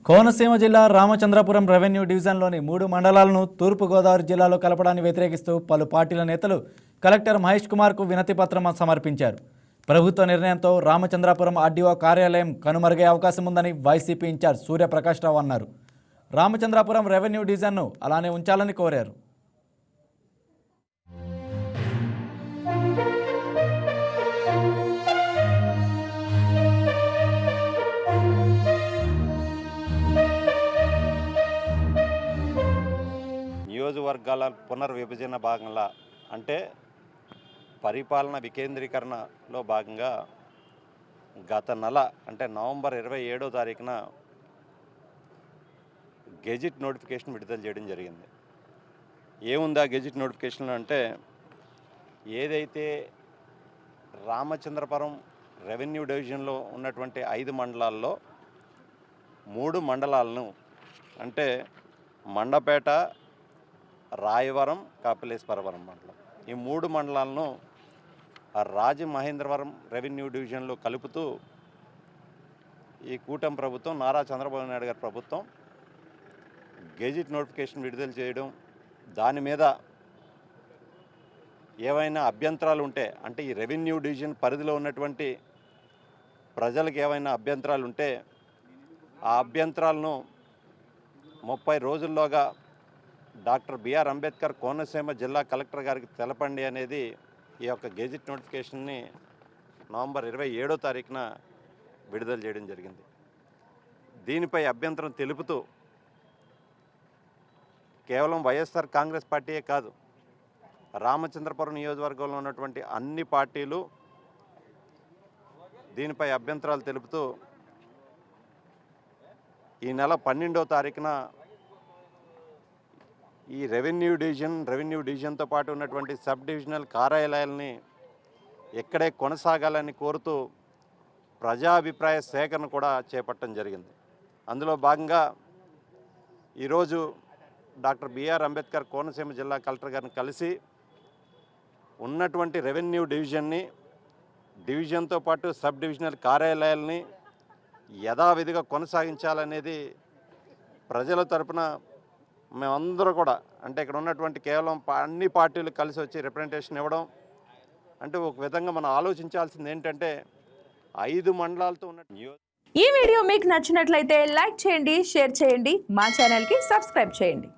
కోనసీమ జిల్లా రామచంద్రపురం రెవెన్యూ డివిజన్లోని 3 మండలాలను తూర్పుగోదావరి జిల్లాలో కలపడాన్ని వ్యతిరేకిస్తూ పలు పార్టీల నేతలు కలెక్టర్ మహేష్ కుమార్కు వినతి పత్రం సమర్పించారు. ప్రభుత్వ నిర్ణయంతో రామచంద్రపురం ఆర్డీఓ కార్యాలయం కనుమరుగే అవకాశం ఉందని వైసీపీ ఇన్ఛార్జ్ సూర్యప్రకాష్ రావు అన్నారు. రామచంద్రపురం రెవెన్యూ డివిజన్ను అలానే ఉంచాలని కోరారు. నియోజకవర్గాల పునర్విభజన భాగంగా అంటే పరిపాలన వికేంద్రీకరణలో భాగంగా గత నెల అంటే నవంబర్ 27వ తారీఖున గెజిట్ నోటిఫికేషన్ విడుదల చేయడం జరిగింది. ఏముందా గెజిట్ నోటిఫికేషన్ అంటే ఏదైతే రామచంద్రపురం రెవెన్యూ డివిజన్లో ఉన్నటువంటి 5 మండలాల్లో 3 మండలాలను అంటే మండపేట, రాయవరం, కాపిలేశ్వరవరం మండలం ఈ 3 మండలాలను రాజమహేంద్రవరం రెవెన్యూ డివిజన్లో కలుపుతూ ఈ కూటమి ప్రభుత్వం నారా చంద్రబాబు నాయుడు గారి ప్రభుత్వం గెజిట్ నోటిఫికేషన్ విడుదల చేయడం, దాని మీద ఏవైనా అభ్యంతరాలు ఉంటే అంటే ఈ రెవెన్యూ డివిజన్ పరిధిలో ఉన్నటువంటి ప్రజలకు ఏవైనా అభ్యంతరాలు ఉంటే ఆ అభ్యంతరాలను 30 రోజుల్లోగా డాక్టర్ బిఆర్ అంబేద్కర్ కోనసీమ జిల్లా కలెక్టర్ గారికి తెలపండి అనేది ఈ యొక్క గెజిట్ నోటిఫికేషన్ని నవంబర్ 27వ తారీఖున విడుదల చేయడం జరిగింది. దీనిపై అభ్యంతరం తెలుపుతూ కేవలం వైఎస్ఆర్ కాంగ్రెస్ పార్టీయే కాదు, రామచంద్రపురం నియోజకవర్గంలో ఉన్నటువంటి అన్ని పార్టీలు దీనిపై అభ్యంతరాలు తెలుపుతూ ఈ నెల 12వ తారీఖున ఈ రెవెన్యూ డివిజన్తో పాటు ఉన్నటువంటి సబ్ డివిజనల్ కార్యాలయాలని ఎక్కడే కొనసాగాలని కోరుతూ ప్రజాభిప్రాయ సేకరణ కూడా చేపట్టడం జరిగింది. అందులో భాగంగా ఈరోజు డాక్టర్ బిఆర్ అంబేద్కర్ కోనసీమ జిల్లా కలెక్టర్ గారిని కలిసి ఉన్నటువంటి రెవెన్యూ డివిజన్తో పాటు సబ్ డివిజనల్ కార్యాలయాలని యథావిధిగా కొనసాగించాలనేది ప్రజల తరపున మేమందరూ కూడా అంటే ఇక్కడ ఉన్నటువంటి కేవలం అన్ని పార్టీలు కలిసి వచ్చి రిప్రజెంటేషన్ ఇవ్వడం అంటే ఒక విధంగా మనం ఆలోచించాల్సింది ఏంటంటే 5 మండలాలతో ఉన్న ఈ వీడియో మీకు నచ్చినట్లయితే లైక్ చేయండి, షేర్ చేయండి, మా ఛానల్కి సబ్స్క్రైబ్ చేయండి.